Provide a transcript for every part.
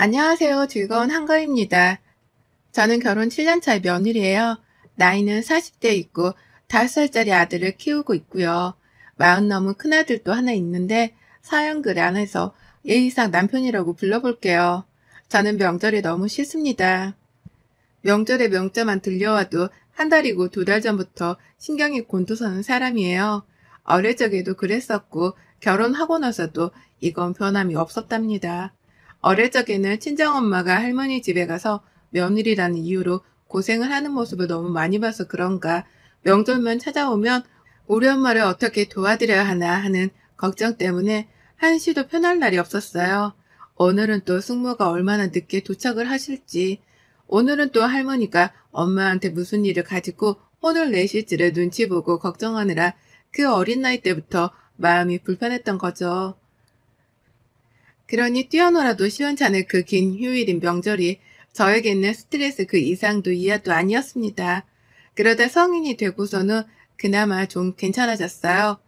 안녕하세요. 즐거운 한가위입니다. 저는 결혼 7년 차의 며느리예요. 나이는 40대 있고 5살짜리 아들을 키우고 있고요. 40 넘은 큰아들도 하나 있는데 사연글 안에서 예의상 남편이라고 불러볼게요. 저는 명절이 너무 싫습니다. 명절에 명자만 들려와도 한 달이고 2달 전부터 신경이 곤두서는 사람이에요. 어릴 적에도 그랬었고 결혼하고 나서도 이건 변함이 없었답니다. 어릴 적에는 친정엄마가 할머니 집에 가서 며느리라는 이유로 고생을 하는 모습을 너무 많이 봐서 그런가 명절만 찾아오면 우리 엄마를 어떻게 도와드려야 하나 하는 걱정 때문에 한시도 편할 날이 없었어요. 오늘은 또 숙모가 얼마나 늦게 도착을 하실지, 오늘은 또 할머니가 엄마한테 무슨 일을 가지고 혼을 내실지를 눈치 보고 걱정하느라 그 어린 나이 때부터 마음이 불편했던 거죠. 그러니 뛰어놀아도 시원찮을 그 긴 휴일인 명절이 저에게는 스트레스 그 이상도 이하도 아니었습니다. 그러다 성인이 되고서는 그나마 좀 괜찮아졌어요.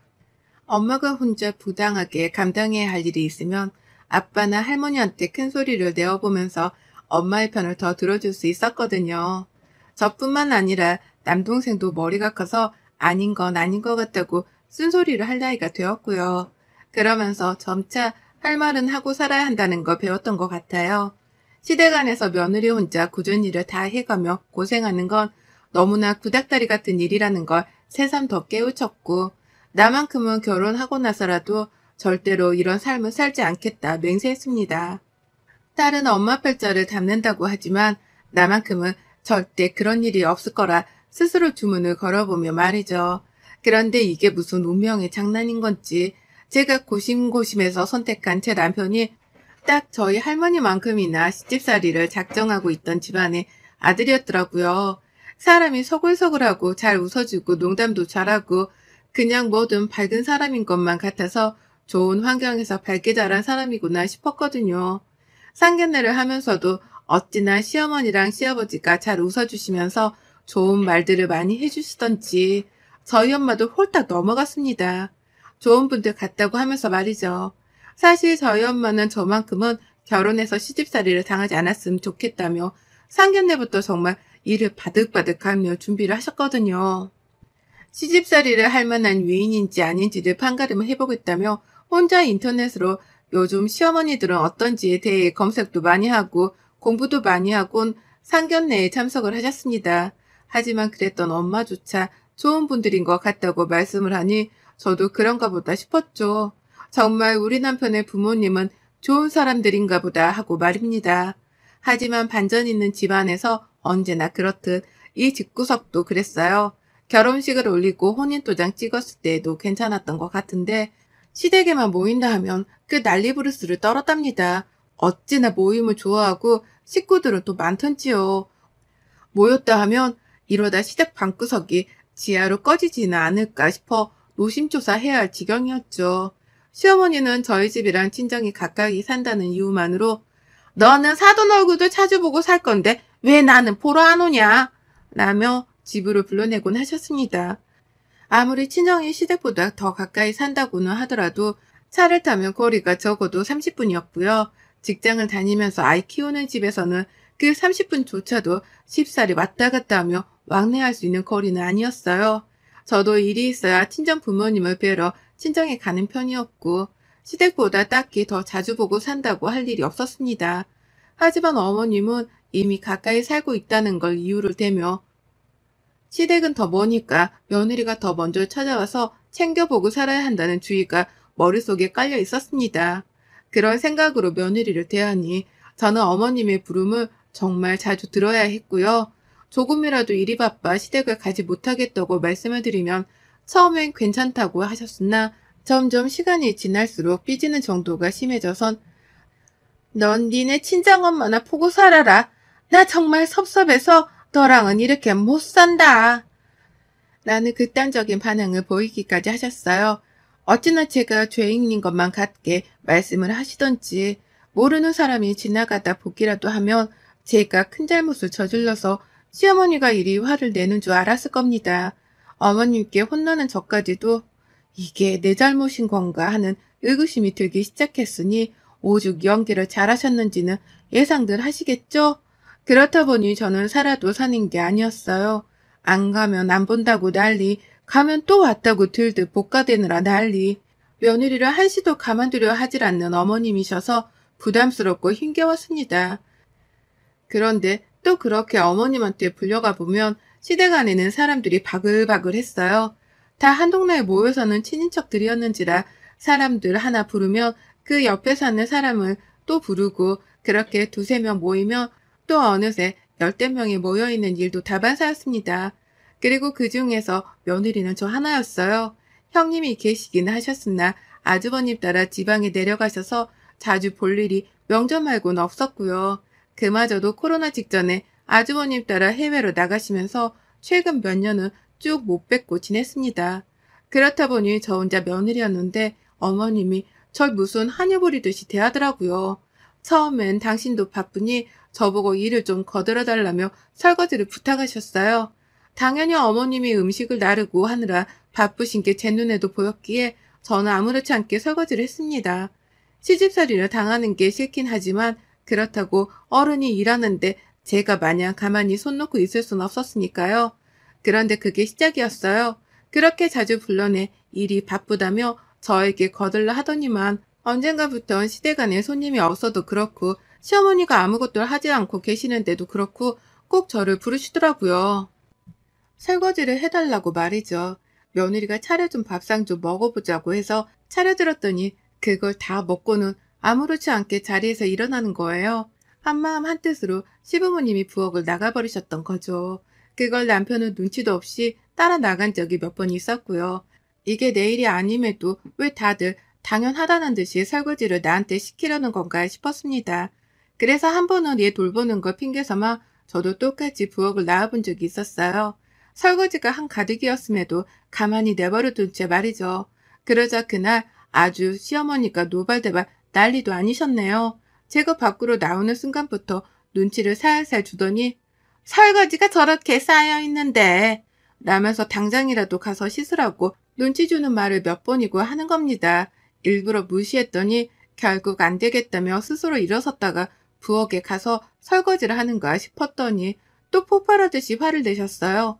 엄마가 혼자 부당하게 감당해야 할 일이 있으면 아빠나 할머니한테 큰 소리를 내어보면서 엄마의 편을 더 들어줄 수 있었거든요. 저뿐만 아니라 남동생도 머리가 커서 아닌 건 아닌 것 같다고 쓴소리를 할 나이가 되었고요. 그러면서 점차 할 말은 하고 살아야 한다는 거 배웠던 것 같아요. 시댁안에서 며느리 혼자 굳은 일을 다 해가며 고생하는 건 너무나 구닥다리 같은 일이라는 걸 새삼 더 깨우쳤고, 나만큼은 결혼하고 나서라도 절대로 이런 삶을 살지 않겠다 맹세했습니다. 딸은 엄마 팔자를 담는다고 하지만 나만큼은 절대 그런 일이 없을 거라 스스로 주문을 걸어보며 말이죠. 그런데 이게 무슨 운명의 장난인 건지 제가 고심고심해서 선택한 제 남편이 딱 저희 할머니만큼이나 시집살이를 작정하고 있던 집안의 아들이었더라고요. 사람이 서글서글하고 잘 웃어주고 농담도 잘하고 그냥 뭐든 밝은 사람인 것만 같아서 좋은 환경에서 밝게 자란 사람이구나 싶었거든요. 상견례를 하면서도 어찌나 시어머니랑 시아버지가 잘 웃어주시면서 좋은 말들을 많이 해주시던지 저희 엄마도 홀딱 넘어갔습니다. 좋은 분들 같다고 하면서 말이죠. 사실 저희 엄마는 저만큼은 결혼해서 시집살이를 당하지 않았으면 좋겠다며 상견례부터 정말 이를 바득바득하며 준비를 하셨거든요. 시집살이를 할 만한 위인인지 아닌지를 판가름을 해보겠다며 혼자 인터넷으로 요즘 시어머니들은 어떤지에 대해 검색도 많이 하고 공부도 많이 하곤 상견례에 참석을 하셨습니다. 하지만 그랬던 엄마조차 좋은 분들인 것 같다고 말씀을 하니 저도 그런가 보다 싶었죠. 정말 우리 남편의 부모님은 좋은 사람들인가 보다 하고 말입니다. 하지만 반전 있는 집안에서 언제나 그렇듯 이 집구석도 그랬어요. 결혼식을 올리고 혼인도장 찍었을 때에도 괜찮았던 것 같은데 시댁에만 모인다 하면 그 난리부르스를 떨었답니다. 어찌나 모임을 좋아하고 식구들은 또 많던지요. 모였다 하면 이러다 시댁 방구석이 지하로 꺼지지는 않을까 싶어 노심초사해야 할 지경이었죠. 시어머니는 저희 집이랑 친정이 가까이 산다는 이유만으로 너는 사돈 얼굴도 찾아보고 살 건데 왜 나는 보러 안 오냐? 라며 집으로 불러내곤 하셨습니다. 아무리 친정이 시댁보다 더 가까이 산다고는 하더라도 차를 타면 거리가 적어도 30분이었고요. 직장을 다니면서 아이 키우는 집에서는 그 30분조차도 쉽사리 왔다 갔다 하며 왕래할 수 있는 거리는 아니었어요. 저도 일이 있어야 친정 부모님을 뵈러 친정에 가는 편이었고 시댁보다 딱히 더 자주 보고 산다고 할 일이 없었습니다. 하지만 어머님은 이미 가까이 살고 있다는 걸 이유를 대며 시댁은 더 머니까 며느리가 더 먼저 찾아와서 챙겨보고 살아야 한다는 주의가 머릿속에 깔려 있었습니다. 그런 생각으로 며느리를 대하니 저는 어머님의 부름을 정말 자주 들어야 했고요. 조금이라도 일이 바빠 시댁을 가지 못하겠다고 말씀을 드리면 처음엔 괜찮다고 하셨으나 점점 시간이 지날수록 삐지는 정도가 심해져선 넌 니네 친정엄마나 보고 살아라. 나 정말 섭섭해서 너랑은 이렇게 못 산다. 라는 극단적인 반응을 보이기까지 하셨어요. 어찌나 제가 죄인인 것만 같게 말씀을 하시던지 모르는 사람이 지나가다 보기라도 하면 제가 큰 잘못을 저질러서 시어머니가 이리 화를 내는 줄 알았을 겁니다. 어머님께 혼나는 저까지도 이게 내 잘못인 건가 하는 의구심이 들기 시작했으니 오죽 연기를 잘하셨는지는 예상들 하시겠죠? 그렇다 보니 저는 살아도 사는 게 아니었어요. 안 가면 안 본다고 난리, 가면 또 왔다고 들들 볶아대느라 난리. 며느리를 한시도 가만두려 하질 않는 어머님이셔서 부담스럽고 힘겨웠습니다. 그런데 또 그렇게 어머님한테 불려가 보면 시댁 안에는 사람들이 바글바글 했어요. 다 한 동네에 모여 사는 친인척들이었는지라 사람들 하나 부르면 그 옆에 사는 사람을 또 부르고 그렇게 두세 명 모이면 또 어느새 열댓 명이 모여있는 일도 다반사였습니다. 그리고 그 중에서 며느리는 저 하나였어요. 형님이 계시긴 하셨으나 아주버님 따라 지방에 내려가셔서 자주 볼 일이 명절 말고는 없었고요. 그마저도 코로나 직전에 아주버님 따라 해외로 나가시면서 최근 몇 년은 쭉 못 뵙고 지냈습니다. 그렇다 보니 저 혼자 며느리였는데 어머님이 절 무슨 하녀 부리듯이 대하더라고요. 처음엔 당신도 바쁘니 저보고 일을 좀 거들어달라며 설거지를 부탁하셨어요. 당연히 어머님이 음식을 나르고 하느라 바쁘신 게 제 눈에도 보였기에 저는 아무렇지 않게 설거지를 했습니다. 시집살이를 당하는 게 싫긴 하지만 그렇다고 어른이 일하는데 제가 마냥 가만히 손 놓고 있을 순 없었으니까요. 그런데 그게 시작이었어요. 그렇게 자주 불러내 일이 바쁘다며 저에게 거들러 하더니만 언젠가부턴 시댁 안에 손님이 없어도 그렇고 시어머니가 아무것도 하지 않고 계시는데도 그렇고 꼭 저를 부르시더라고요. 설거지를 해달라고 말이죠. 며느리가 차려준 밥상 좀 먹어보자고 해서 차려들었더니 그걸 다 먹고는 아무렇지 않게 자리에서 일어나는 거예요. 한마음 한뜻으로 시부모님이 부엌을 나가버리셨던 거죠. 그걸 남편은 눈치도 없이 따라 나간 적이 몇 번 있었고요. 이게 내 일이 아님에도 왜 다들 당연하다는 듯이 설거지를 나한테 시키려는 건가 싶었습니다. 그래서 한 번은 얘 돌보는 걸 핑계삼아 저도 똑같이 부엌을 나와본 적이 있었어요. 설거지가 한가득이었음에도 가만히 내버려둔 채 말이죠. 그러자 그날 아주 시어머니가 노발대발 난리도 아니셨네요. 제가 밖으로 나오는 순간부터 눈치를 살살 주더니 설거지가 저렇게 쌓여있는데 라면서 당장이라도 가서 씻으라고 눈치 주는 말을 몇 번이고 하는 겁니다. 일부러 무시했더니 결국 안 되겠다며 스스로 일어섰다가 부엌에 가서 설거지를 하는가 싶었더니 또 폭발하듯이 화를 내셨어요.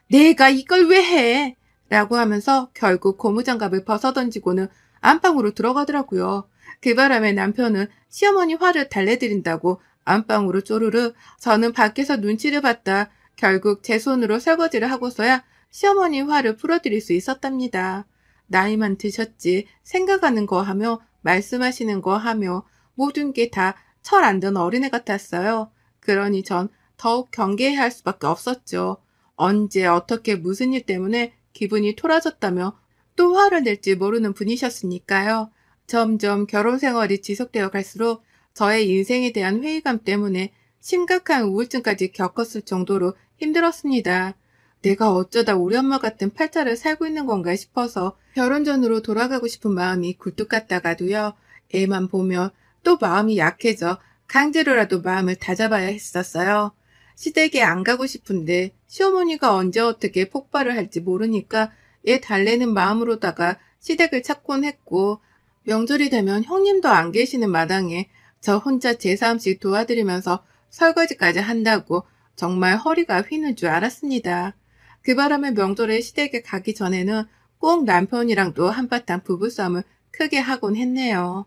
내가 이걸 왜 해? 라고 하면서 결국 고무장갑을 벗어던지고는 안방으로 들어가더라고요. 그 바람에 남편은 시어머니 화를 달래드린다고 안방으로 쪼르르 저는 밖에서 눈치를 봤다. 결국 제 손으로 설거지를 하고서야 시어머니 화를 풀어드릴 수 있었답니다. 나이만 드셨지 생각하는 거 하며 말씀하시는 거 하며 모든 게 다 철 안 든 어린애 같았어요. 그러니 전 더욱 경계해야 할 수밖에 없었죠. 언제 어떻게 무슨 일 때문에 기분이 토라졌다며 또 화를 낼지 모르는 분이셨으니까요. 점점 결혼 생활이 지속되어 갈수록 저의 인생에 대한 회의감 때문에 심각한 우울증까지 겪었을 정도로 힘들었습니다. 내가 어쩌다 우리 엄마 같은 팔자를 살고 있는 건가 싶어서 결혼 전으로 돌아가고 싶은 마음이 굴뚝 같다가도요. 애만 보면 또 마음이 약해져 강제로라도 마음을 다잡아야 했었어요. 시댁에 안 가고 싶은데 시어머니가 언제 어떻게 폭발을 할지 모르니까 애 달래는 마음으로다가 시댁을 찾곤 했고 명절이 되면 형님도 안 계시는 마당에 저 혼자 제사음식 도와드리면서 설거지까지 한다고 정말 허리가 휘는 줄 알았습니다. 그 바람에 명절에 시댁에 가기 전에는 꼭 남편이랑도 한바탕 부부싸움을 크게 하곤 했네요.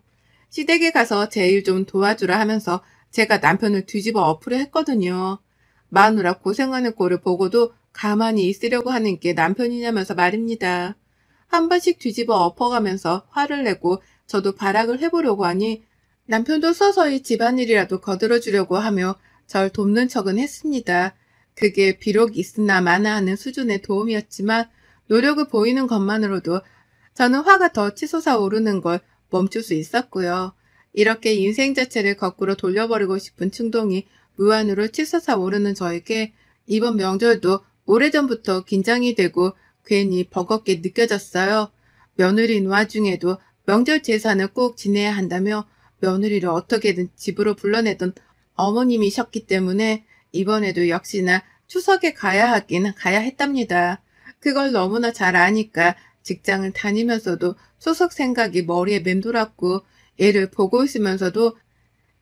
시댁에 가서 제 일 좀 도와주라 하면서 제가 남편을 뒤집어 엎으려 했거든요. 마누라 고생하는 꼴을 보고도 가만히 있으려고 하는 게 남편이냐면서 말입니다. 한 번씩 뒤집어 엎어가면서 화를 내고 저도 발악을 해보려고 하니 남편도 서서히 집안일이라도 거들어주려고 하며 절 돕는 척은 했습니다. 그게 비록 있으나 마나 하는 수준의 도움이었지만 노력을 보이는 것만으로도 저는 화가 더 치솟아 오르는 걸 멈출 수 있었고요. 이렇게 인생 자체를 거꾸로 돌려버리고 싶은 충동이 무한으로 치솟아 오르는 저에게 이번 명절도 오래전부터 긴장이 되고 괜히 버겁게 느껴졌어요. 며느리인 와중에도 명절 제사는 꼭 지내야 한다며 며느리를 어떻게든 집으로 불러내던 어머님이셨기 때문에 이번에도 역시나 추석에 가야 하긴 가야 했답니다. 그걸 너무나 잘 아니까 직장을 다니면서도 추석 생각이 머리에 맴돌았고 애를 보고 있으면서도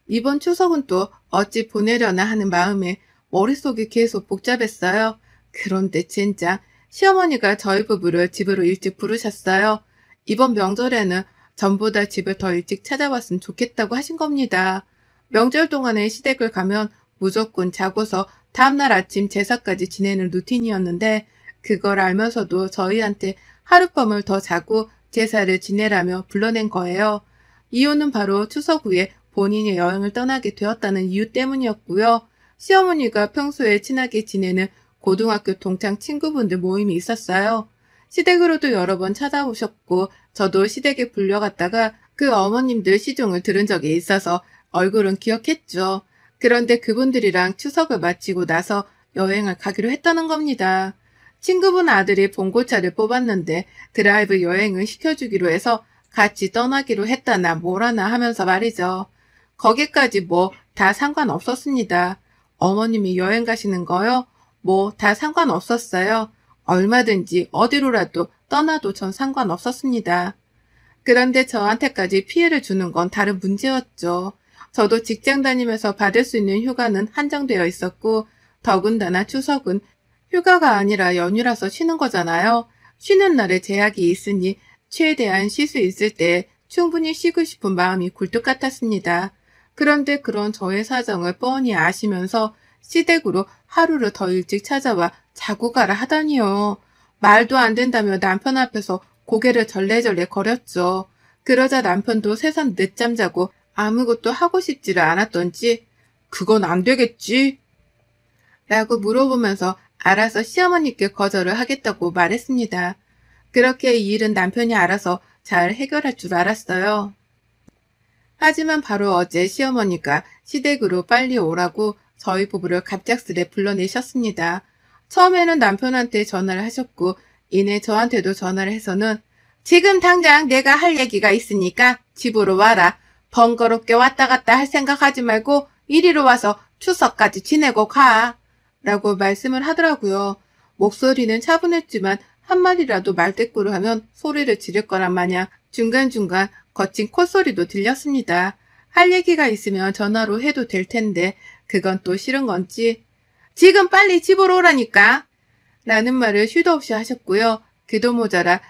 이번 추석은 또 어찌 보내려나 하는 마음에 머릿속이 계속 복잡했어요. 그런데 진짜 시어머니가 저희 부부를 집으로 일찍 부르셨어요. 이번 명절에는 전보다 집을 더 일찍 찾아왔으면 좋겠다고 하신 겁니다. 명절 동안에 시댁을 가면 무조건 자고서 다음날 아침 제사까지 지내는 루틴이었는데 그걸 알면서도 저희한테 하룻밤을 더 자고 제사를 지내라며 불러낸 거예요. 이유는 바로 추석 후에 본인이 여행을 떠나게 되었다는 이유 때문이었고요. 시어머니가 평소에 친하게 지내는 고등학교 동창 친구분들 모임이 있었어요. 시댁으로도 여러 번 찾아오셨고 저도 시댁에 불려갔다가 그 어머님들 시종을 들은 적이 있어서 얼굴은 기억했죠. 그런데 그분들이랑 추석을 마치고 나서 여행을 가기로 했다는 겁니다. 친구분 아들이 봉고차를 뽑았는데 드라이브 여행을 시켜주기로 해서 같이 떠나기로 했다나 뭐라나 하면서 말이죠. 거기까지 뭐 다 상관없었습니다. 어머님이 여행 가시는 거요? 뭐 다 상관없었어요. 얼마든지 어디로라도 떠나도 전 상관없었습니다. 그런데 저한테까지 피해를 주는 건 다른 문제였죠. 저도 직장 다니면서 받을 수 있는 휴가는 한정되어 있었고 더군다나 추석은 휴가가 아니라 연휴라서 쉬는 거잖아요. 쉬는 날에 제약이 있으니 최대한 쉴 수 있을 때 충분히 쉬고 싶은 마음이 굴뚝 같았습니다. 그런데 그런 저의 사정을 뻔히 아시면서 시댁으로 하루를 더 일찍 찾아와 자고 가라 하다니요. 말도 안 된다며 남편 앞에서 고개를 절레절레 거렸죠. 그러자 남편도 새삼 늦잠 자고 아무것도 하고 싶지를 않았던지 그건 안 되겠지? 라고 물어보면서 알아서 시어머니께 거절을 하겠다고 말했습니다. 그렇게 이 일은 남편이 알아서 잘 해결할 줄 알았어요. 하지만 바로 어제 시어머니가 시댁으로 빨리 오라고 저희 부부를 갑작스레 불러내셨습니다. 처음에는 남편한테 전화를 하셨고 이내 저한테도 전화를 해서는 지금 당장 내가 할 얘기가 있으니까 집으로 와라. 번거롭게 왔다 갔다 할 생각하지 말고 이리로 와서 추석까지 지내고 가. 라고 말씀을 하더라고요. 목소리는 차분했지만 한마디라도 말대꾸를 하면 소리를 지를 거란 마냥 중간중간 거친 콧소리도 들렸습니다. 할 얘기가 있으면 전화로 해도 될 텐데 그건 또 싫은 건지 지금 빨리 집으로 오라니까 라는 말을 휴도 없이 하셨고요. 그도 모자라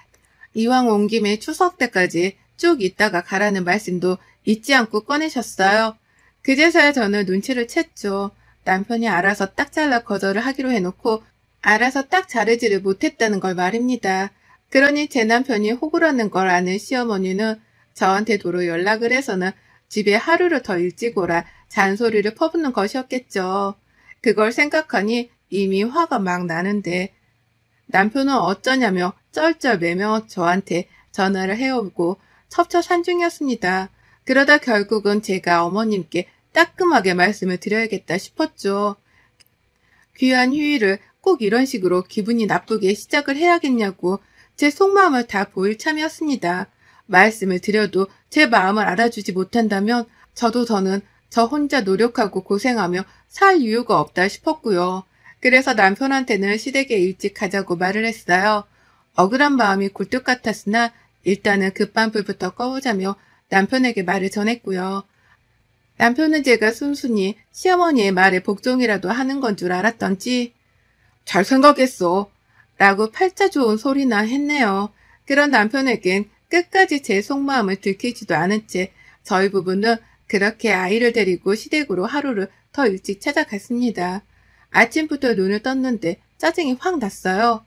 이왕 온 김에 추석 때까지 쭉 있다가 가라는 말씀도 잊지 않고 꺼내셨어요. 그제서야 저는 눈치를 챘죠. 남편이 알아서 딱 잘라 거절을 하기로 해놓고 알아서 딱 자르지를 못했다는 걸 말입니다. 그러니 제 남편이 호구라는 걸 아는 시어머니는 저한테 도로 연락을 해서는 집에 하루를 더 일찍 오라 잔소리를 퍼붓는 것이었겠죠. 그걸 생각하니 이미 화가 막 나는데 남편은 어쩌냐며 쩔쩔매며 저한테 전화를 해오고 첩첩산중이었습니다. 그러다 결국은 제가 어머님께 따끔하게 말씀을 드려야겠다 싶었죠. 귀한 휴일을 꼭 이런 식으로 기분이 나쁘게 시작을 해야겠냐고 제 속마음을 다 보일 참이었습니다. 말씀을 드려도 제 마음을 알아주지 못한다면 저는 저 혼자 노력하고 고생하며 살 이유가 없다 싶었고요. 그래서 남편한테는 시댁에 일찍 가자고 말을 했어요. 억울한 마음이 굴뚝 같았으나 일단은 급한 불부터 꺼보자며 남편에게 말을 전했고요. 남편은 제가 순순히 시어머니의 말에 복종이라도 하는 건 줄 알았던지 잘 생각했어 라고 팔자 좋은 소리나 했네요. 그런 남편에겐 끝까지 제 속마음을 들키지도 않은 채 저희 부부는 그렇게 아이를 데리고 시댁으로 하루를 더 일찍 찾아갔습니다. 아침부터 눈을 떴는데 짜증이 확 났어요.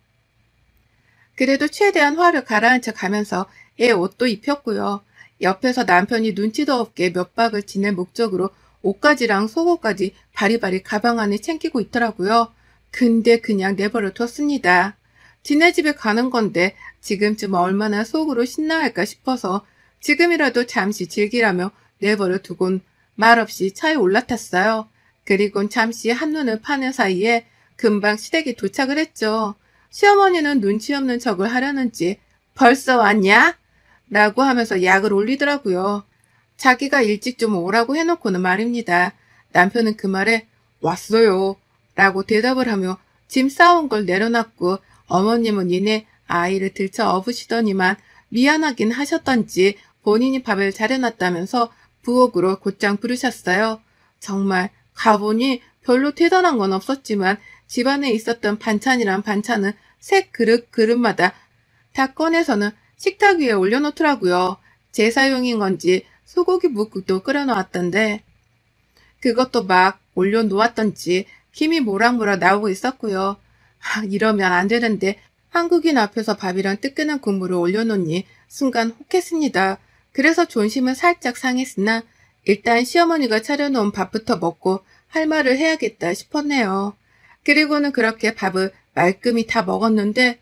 그래도 최대한 화를 가라앉혀 가면서 애 옷도 입혔고요. 옆에서 남편이 눈치도 없게 몇 박을 지낼 목적으로 옷가지랑 속옷까지 바리바리 가방 안에 챙기고 있더라고요. 근데 그냥 내버려 뒀습니다. 지네 집에 가는 건데 지금쯤 얼마나 속으로 신나할까 싶어서 지금이라도 잠시 즐기라며 내버려 두곤 말없이 차에 올라탔어요. 그리곤 잠시 한눈을 파는 사이에 금방 시댁에 도착을 했죠. 시어머니는 눈치 없는 척을 하려는지 벌써 왔냐? 라고 하면서 약을 올리더라고요. 자기가 일찍 좀 오라고 해놓고는 말입니다. 남편은 그 말에 왔어요 라고 대답을 하며 짐 싸온 걸 내려놨고 어머님은 이내 아이를 들쳐 업으시더니만 미안하긴 하셨던지 본인이 밥을 차려놨다면서 부엌으로 곧장 부르셨어요. 정말 가보니 별로 대단한 건 없었지만 집안에 있었던 반찬이란 반찬은 새 그릇마다 다 꺼내서는 식탁 위에 올려놓더라고요. 제사용인 건지 소고기 묵국도 끓여놓았던데 그것도 막 올려놓았던지 김이 모락모락 나오고 있었고요. 이러면 안 되는데 한국인 앞에서 밥이랑 뜨끈한 국물을 올려놓니 순간 혹했습니다. 그래서 존심은 살짝 상했으나 일단 시어머니가 차려놓은 밥부터 먹고 할 말을 해야겠다 싶었네요. 그리고는 그렇게 밥을 말끔히 다 먹었는데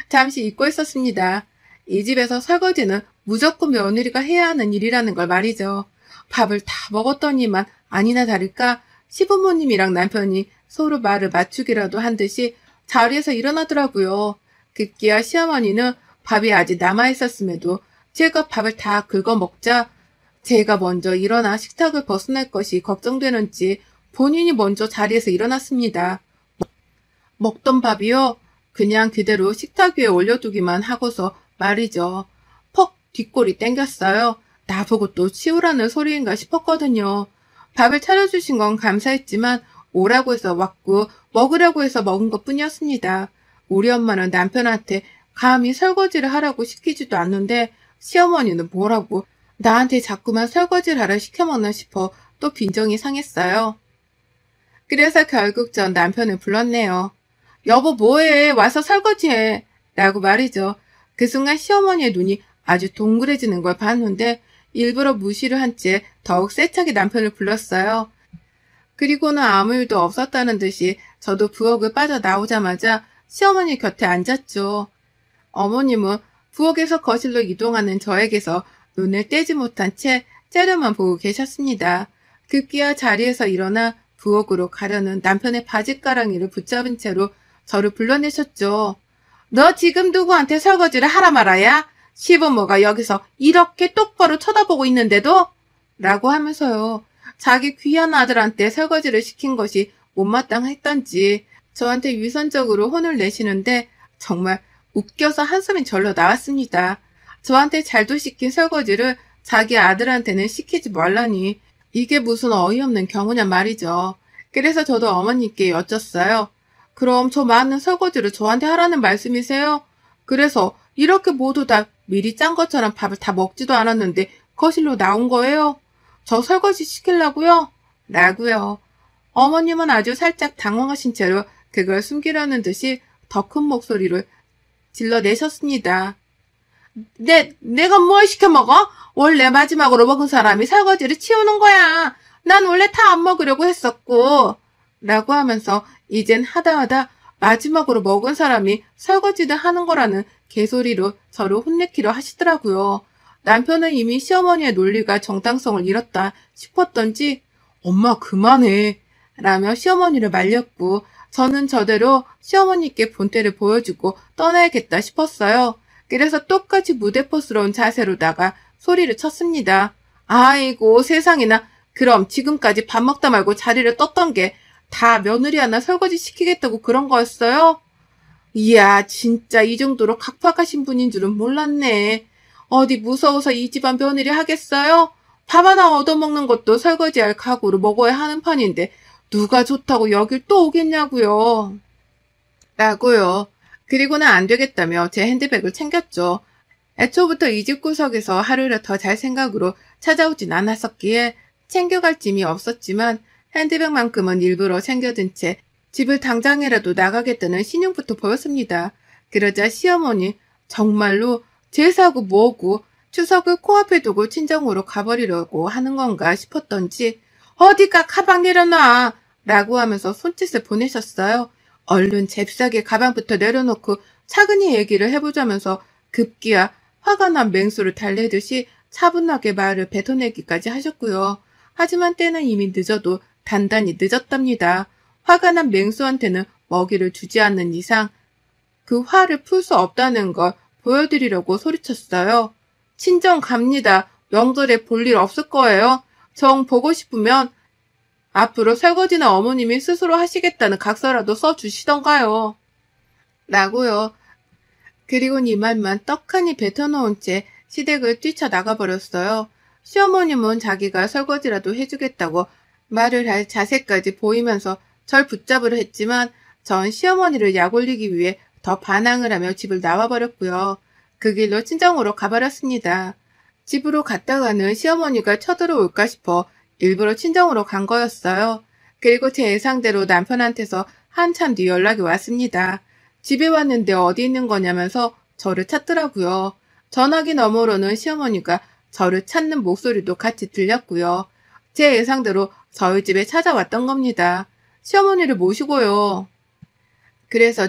잠시 잊고 있었습니다. 이 집에서 설거지는 무조건 며느리가 해야 하는 일이라는 걸 말이죠. 밥을 다 먹었더니만 아니나 다를까 시부모님이랑 남편이 서로 말을 맞추기라도 한 듯이 자리에서 일어나더라고요. 급기야 시어머니는 밥이 아직 남아있었음에도 제가 밥을 다 긁어 먹자 제가 먼저 일어나 식탁을 벗어날 것이 걱정되는지 본인이 먼저 자리에서 일어났습니다. 먹던 밥이요? 그냥 그대로 식탁 위에 올려두기만 하고서 말이죠. 퍽 뒷골이 땡겼어요. 나보고 또 치우라는 소리인가 싶었거든요. 밥을 차려주신 건 감사했지만 오라고 해서 왔고 먹으라고 해서 먹은 것뿐이었습니다. 우리 엄마는 남편한테 감히 설거지를 하라고 시키지도 않는데 시어머니는 뭐라고 나한테 자꾸만 설거지를 하라 시켜먹나 싶어 또 빈정이 상했어요. 그래서 결국 전 남편을 불렀네요. 여보 뭐해 와서 설거지해 라고 말이죠. 그 순간 시어머니의 눈이 아주 동그래지는 걸 봤는데 일부러 무시를 한 채 더욱 세차게 남편을 불렀어요. 그리고는 아무 일도 없었다는 듯이 저도 부엌을 빠져나오자마자 시어머니 곁에 앉았죠. 어머님은 부엌에서 거실로 이동하는 저에게서 눈을 떼지 못한 채 째려만 보고 계셨습니다. 급기야 자리에서 일어나 부엌으로 가려는 남편의 바짓가랑이를 붙잡은 채로 저를 불러내셨죠. 너 지금 누구한테 설거지를 하라 말아야? 시부모가 여기서 이렇게 똑바로 쳐다보고 있는데도? 라고 하면서요. 자기 귀한 아들한테 설거지를 시킨 것이 못마땅했던지 저한테 위선적으로 혼을 내시는데 정말 웃겨서 한숨이 절로 나왔습니다. 저한테 잘도 시킨 설거지를 자기 아들한테는 시키지 말라니 이게 무슨 어이없는 경우냐 말이죠. 그래서 저도 어머니께 여쭸어요. 그럼 저 많은 설거지를 저한테 하라는 말씀이세요? 그래서 이렇게 모두 다 미리 짠 것처럼 밥을 다 먹지도 않았는데 거실로 나온 거예요? 저 설거지 시키려고요? 라고요. 어머님은 아주 살짝 당황하신 채로 그걸 숨기려는 듯이 더 큰 목소리를 질러내셨습니다. 내가 뭘 시켜 먹어? 원래 마지막으로 먹은 사람이 설거지를 치우는 거야. 난 원래 다 안 먹으려고 했었고. 라고 하면서 이젠 하다하다 마지막으로 먹은 사람이 설거지를 하는 거라는 개소리로 저를 혼내키려 하시더라고요. 남편은 이미 시어머니의 논리가 정당성을 잃었다 싶었던지 엄마 그만해 라며 시어머니를 말렸고 저는 저대로 시어머니께 본때를 보여주고 떠나야겠다 싶었어요. 그래서 똑같이 무대포스러운 자세로다가 소리를 쳤습니다. 아이고 세상에나 그럼 지금까지 밥 먹다 말고 자리를 떴던 게 다 며느리 하나 설거지 시키겠다고 그런 거였어요? 이야 진짜 이 정도로 각박하신 분인 줄은 몰랐네. 어디 무서워서 이 집안 며느리 하겠어요? 밥 하나 얻어먹는 것도 설거지할 각오로 먹어야 하는 판인데 누가 좋다고 여길 또 오겠냐고요. 라고요. 그리고는 안 되겠다며 제 핸드백을 챙겼죠. 애초부터 이 집 구석에서 하루를 더 잘 생각으로 찾아오진 않았었기에 챙겨갈 짐이 없었지만 핸드백만큼은 일부러 챙겨둔 채 집을 당장이라도 나가겠다는 신용부터 보였습니다. 그러자 시어머니 정말로 제사하고 뭐고 추석을 코앞에 두고 친정으로 가버리려고 하는 건가 싶었던지 어디가 가방 내려놔 라고 하면서 손짓을 보내셨어요. 얼른 잽싸게 가방부터 내려놓고 차근히 얘기를 해보자면서 급기야 화가 난 맹수를 달래듯이 차분하게 말을 뱉어내기까지 하셨고요. 하지만 때는 이미 늦어도 단단히 늦었답니다. 화가 난 맹수한테는 먹이를 주지 않는 이상 그 화를 풀 수 없다는 걸 보여드리려고 소리쳤어요. 친정 갑니다. 명절에 볼 일 없을 거예요. 정 보고 싶으면 앞으로 설거지는 어머님이 스스로 하시겠다는 각서라도 써주시던가요. 라고요. 그리고 이 말만 떡하니 뱉어놓은 채 시댁을 뛰쳐나가버렸어요. 시어머님은 자기가 설거지라도 해주겠다고 말을 할 자세까지 보이면서 절 붙잡으려 했지만 전 시어머니를 약올리기 위해 더 반항을 하며 집을 나와버렸고요. 그 길로 친정으로 가버렸습니다. 집으로 갔다가는 시어머니가 쳐들어올까 싶어 일부러 친정으로 간 거였어요. 그리고 제 예상대로 남편한테서 한참 뒤 연락이 왔습니다. 집에 왔는데 어디 있는 거냐면서 저를 찾더라고요. 전화기 너머로는 시어머니가 저를 찾는 목소리도 같이 들렸고요. 제 예상대로 저희 집에 찾아왔던 겁니다. 시어머니를 모시고요. 그래서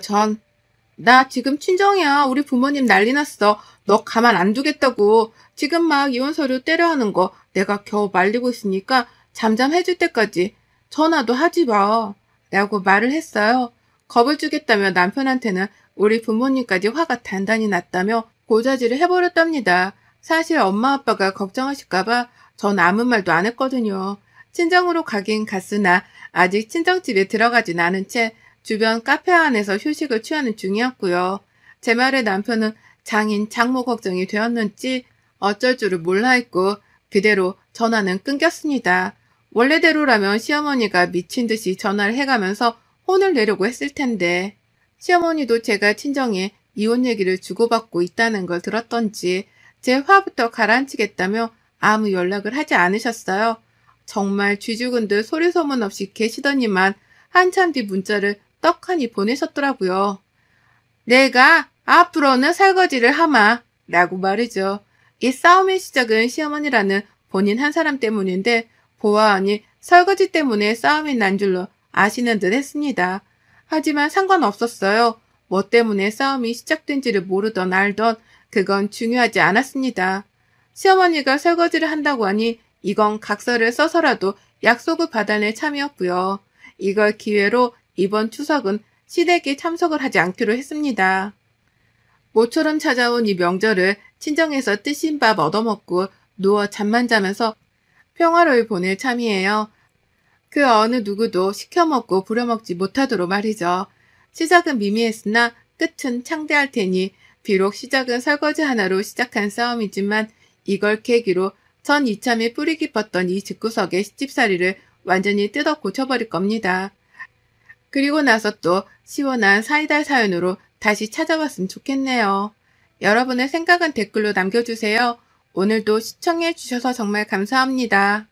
나 지금 친정이야. 우리 부모님 난리 났어. 너 가만 안 두겠다고. 지금 막 이혼 서류 떼려 하는 거 내가 겨우 말리고 있으니까 잠잠해질 때까지 전화도 하지 마. 라고 말을 했어요. 겁을 주겠다며 남편한테는 우리 부모님까지 화가 단단히 났다며 고자질을 해버렸답니다. 사실 엄마 아빠가 걱정하실까봐 전 아무 말도 안 했거든요. 친정으로 가긴 갔으나 아직 친정집에 들어가진 않은 채 주변 카페 안에서 휴식을 취하는 중이었고요. 제 말에 남편은 장인, 장모 걱정이 되었는지 어쩔 줄을 몰라 했고 그대로 전화는 끊겼습니다. 원래대로라면 시어머니가 미친 듯이 전화를 해가면서 혼을 내려고 했을 텐데 시어머니도 제가 친정에 이혼 얘기를 주고받고 있다는 걸 들었던지 제 화부터 가라앉히겠다며 아무 연락을 하지 않으셨어요. 정말 쥐죽은 듯 소리 소문 없이 계시더니만 한참 뒤 문자를 떡하니 보내셨더라고요. 내가 앞으로는 설거지를 하마 라고 말이죠. 이 싸움의 시작은 시어머니라는 본인 한 사람 때문인데 보아하니 설거지 때문에 싸움이 난 줄로 아시는 듯 했습니다. 하지만 상관없었어요. 뭐 때문에 싸움이 시작된지를 모르던 알던 그건 중요하지 않았습니다. 시어머니가 설거지를 한다고 하니 이건 각서를 써서라도 약속을 받아낼 참이었고요. 이걸 기회로 이번 추석은 시댁에 참석을 하지 않기로 했습니다. 모처럼 찾아온 이 명절을 친정에서 뜨신 밥 얻어먹고 누워 잠만 자면서 평화로이 보낼 참이에요. 그 어느 누구도 시켜먹고 부려먹지 못하도록 말이죠. 시작은 미미했으나 끝은 창대할 테니 비록 시작은 설거지 하나로 시작한 싸움이지만 이걸 계기로 전 이참에 뿌리 깊었던 이 집구석의 시집살이를 완전히 뜯어 고쳐버릴 겁니다. 그리고 나서 또 시원한 사이다 사연으로 다시 찾아왔으면 좋겠네요. 여러분의 생각은 댓글로 남겨주세요. 오늘도 시청해주셔서 정말 감사합니다.